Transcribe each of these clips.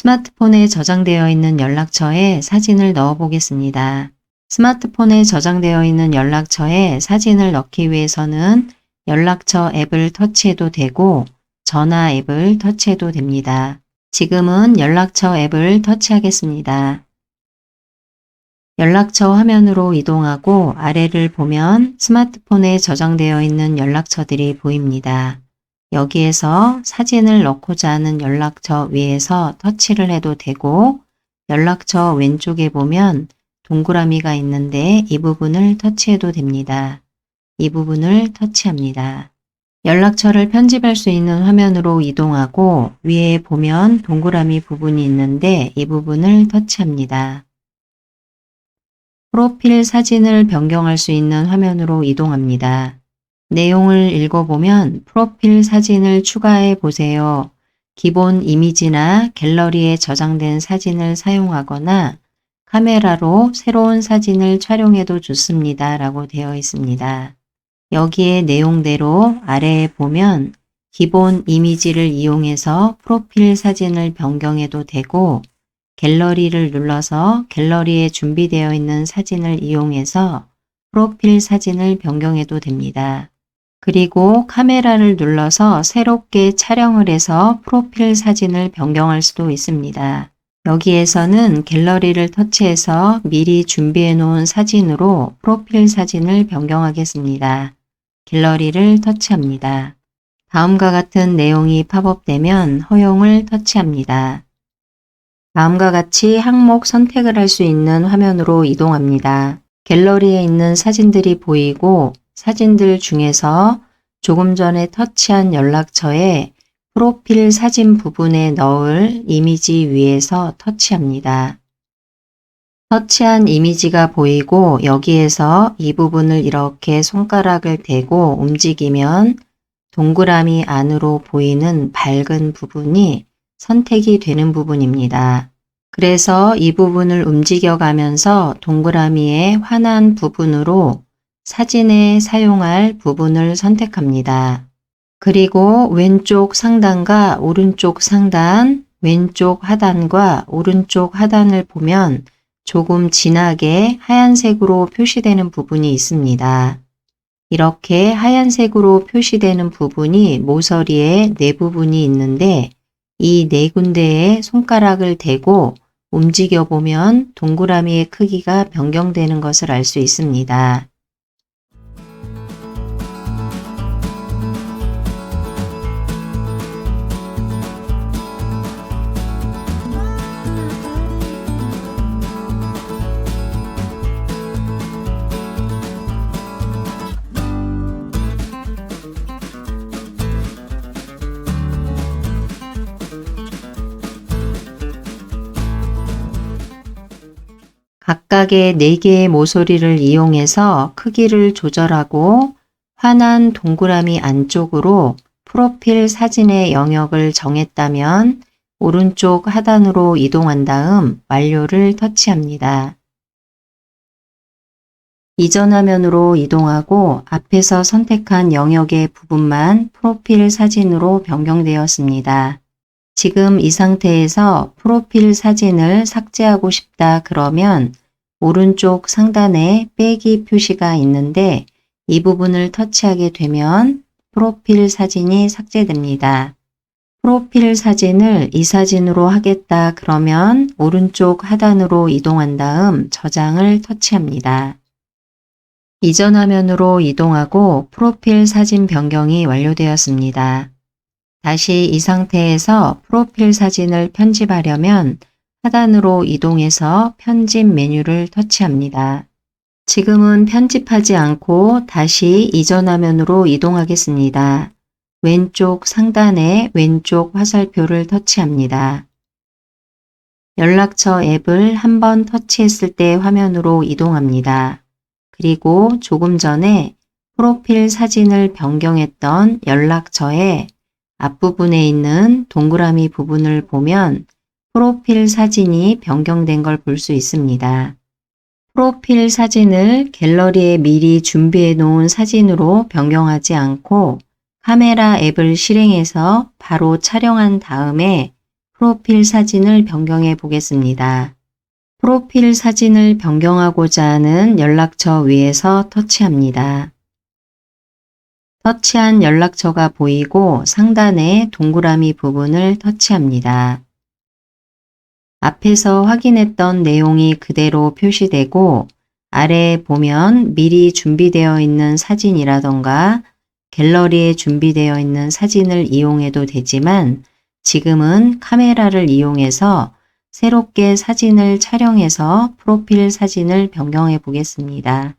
스마트폰에 저장되어 있는 연락처에 사진을 넣어 보겠습니다. 스마트폰에 저장되어 있는 연락처에 사진을 넣기 위해서는 연락처 앱을 터치해도 되고 전화 앱을 터치해도 됩니다. 지금은 연락처 앱을 터치하겠습니다. 연락처 화면으로 이동하고 아래를 보면 스마트폰에 저장되어 있는 연락처들이 보입니다. 여기에서 사진을 넣고자 하는 연락처 위에서 터치를 해도 되고 연락처 왼쪽에 보면 동그라미가 있는데 이 부분을 터치해도 됩니다. 이 부분을 터치합니다. 연락처를 편집할 수 있는 화면으로 이동하고 위에 보면 동그라미 부분이 있는데 이 부분을 터치합니다. 프로필 사진을 변경할 수 있는 화면으로 이동합니다. 내용을 읽어보면 프로필 사진을 추가해 보세요. 기본 이미지나 갤러리에 저장된 사진을 사용하거나 카메라로 새로운 사진을 촬영해도 좋습니다. 라고 되어 있습니다. 여기에 내용대로 아래에 보면 기본 이미지를 이용해서 프로필 사진을 변경해도 되고 갤러리를 눌러서 갤러리에 준비되어 있는 사진을 이용해서 프로필 사진을 변경해도 됩니다. 그리고 카메라를 눌러서 새롭게 촬영을 해서 프로필 사진을 변경할 수도 있습니다. 여기에서는 갤러리를 터치해서 미리 준비해 놓은 사진으로 프로필 사진을 변경하겠습니다. 갤러리를 터치합니다. 다음과 같은 내용이 팝업되면 허용을 터치합니다. 다음과 같이 항목 선택을 할 수 있는 화면으로 이동합니다. 갤러리에 있는 사진들이 보이고 사진들 중에서 조금 전에 터치한 연락처에 프로필 사진 부분에 넣을 이미지 위에서 터치합니다. 터치한 이미지가 보이고 여기에서 이 부분을 이렇게 손가락을 대고 움직이면 동그라미 안으로 보이는 밝은 부분이 선택이 되는 부분입니다. 그래서 이 부분을 움직여가면서 동그라미의 환한 부분으로 사진에 사용할 부분을 선택합니다. 그리고 왼쪽 상단과 오른쪽 상단, 왼쪽 하단과 오른쪽 하단을 보면 조금 진하게 하얀색으로 표시되는 부분이 있습니다. 이렇게 하얀색으로 표시되는 부분이 모서리에 네 부분이 있는데 이 네 군데에 손가락을 대고 움직여 보면 동그라미의 크기가 변경되는 것을 알 수 있습니다. 각각의 4개의 모서리를 이용해서 크기를 조절하고 환한 동그라미 안쪽으로 프로필 사진의 영역을 정했다면 오른쪽 하단으로 이동한 다음 완료를 터치합니다. 이전 화면으로 이동하고 앞에서 선택한 영역의 부분만 프로필 사진으로 변경되었습니다. 지금 이 상태에서 프로필 사진을 삭제하고 싶다 그러면 오른쪽 상단에 빼기 표시가 있는데 이 부분을 터치하게 되면 프로필 사진이 삭제됩니다. 프로필 사진을 이 사진으로 하겠다 그러면 오른쪽 하단으로 이동한 다음 저장을 터치합니다. 이전 화면으로 이동하고 프로필 사진 변경이 완료되었습니다. 다시 이 상태에서 프로필 사진을 편집하려면 하단으로 이동해서 편집 메뉴를 터치합니다. 지금은 편집하지 않고 다시 이전 화면으로 이동하겠습니다. 왼쪽 상단에 왼쪽 화살표를 터치합니다. 연락처 앱을 한번 터치했을 때 화면으로 이동합니다. 그리고 조금 전에 프로필 사진을 변경했던 연락처에 앞부분에 있는 동그라미 부분을 보면 프로필 사진이 변경된 걸 볼 수 있습니다. 프로필 사진을 갤러리에 미리 준비해 놓은 사진으로 변경하지 않고 카메라 앱을 실행해서 바로 촬영한 다음에 프로필 사진을 변경해 보겠습니다. 프로필 사진을 변경하고자 하는 연락처 위에서 터치합니다. 터치한 연락처가 보이고 상단의 동그라미 부분을 터치합니다. 앞에서 확인했던 내용이 그대로 표시되고 아래에 보면 미리 준비되어 있는 사진이라던가 갤러리에 준비되어 있는 사진을 이용해도 되지만 지금은 카메라를 이용해서 새롭게 사진을 촬영해서 프로필 사진을 변경해 보겠습니다.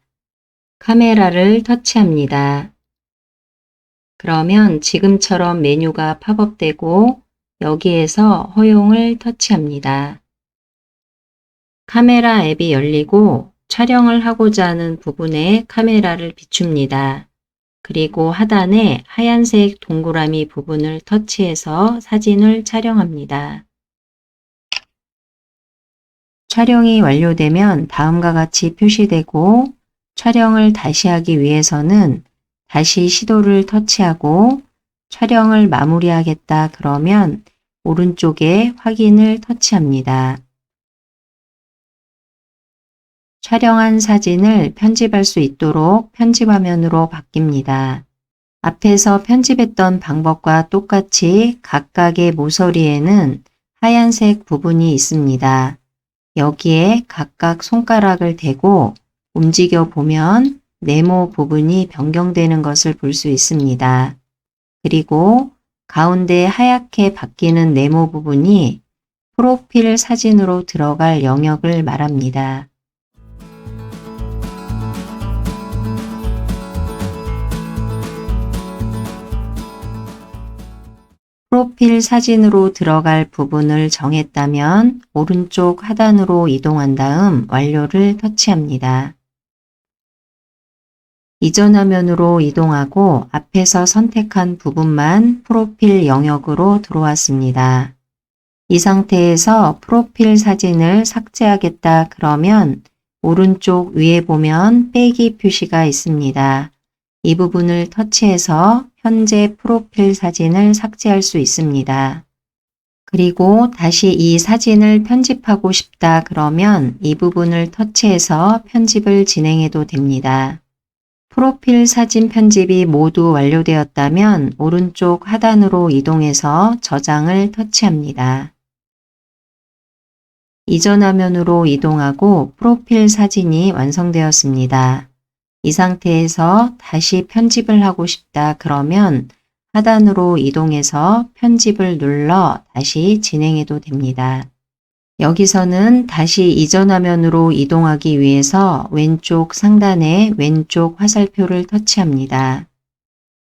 카메라를 터치합니다. 그러면 지금처럼 메뉴가 팝업되고 여기에서 허용을 터치합니다. 카메라 앱이 열리고 촬영을 하고자 하는 부분에 카메라를 비춥니다. 그리고 하단에 하얀색 동그라미 부분을 터치해서 사진을 촬영합니다. 촬영이 완료되면 다음과 같이 표시되고 촬영을 다시 하기 위해서는 다시 시도를 터치하고 촬영을 마무리하겠다 그러면 오른쪽에 확인을 터치합니다. 촬영한 사진을 편집할 수 있도록 편집 화면으로 바뀝니다. 앞에서 편집했던 방법과 똑같이 각각의 모서리에는 하얀색 부분이 있습니다. 여기에 각각 손가락을 대고 움직여 보면 네모 부분이 변경되는 것을 볼 수 있습니다. 그리고 가운데 하얗게 바뀌는 네모 부분이 프로필 사진으로 들어갈 영역을 말합니다. 프로필 사진으로 들어갈 부분을 정했다면 오른쪽 하단으로 이동한 다음 완료를 터치합니다. 이전 화면으로 이동하고 앞에서 선택한 부분만 프로필 영역으로 들어왔습니다. 이 상태에서 프로필 사진을 삭제하겠다 그러면 오른쪽 위에 보면 빼기 표시가 있습니다. 이 부분을 터치해서 현재 프로필 사진을 삭제할 수 있습니다. 그리고 다시 이 사진을 편집하고 싶다 그러면 이 부분을 터치해서 편집을 진행해도 됩니다. 프로필 사진 편집이 모두 완료되었다면 오른쪽 하단으로 이동해서 저장을 터치합니다. 이전 화면으로 이동하고 프로필 사진이 완성되었습니다. 이 상태에서 다시 편집을 하고 싶다 그러면 하단으로 이동해서 편집을 눌러 다시 진행해도 됩니다. 여기서는 다시 이전 화면으로 이동하기 위해서 왼쪽 상단에 왼쪽 화살표를 터치합니다.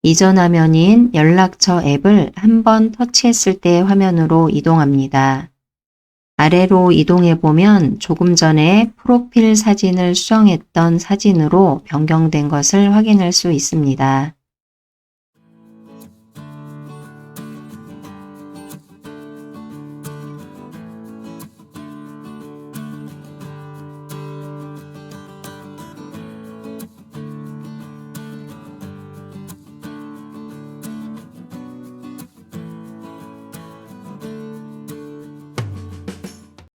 이전 화면인 연락처 앱을 한번 터치했을 때 화면으로 이동합니다. 아래로 이동해 보면 조금 전에 프로필 사진을 수정했던 사진으로 변경된 것을 확인할 수 있습니다.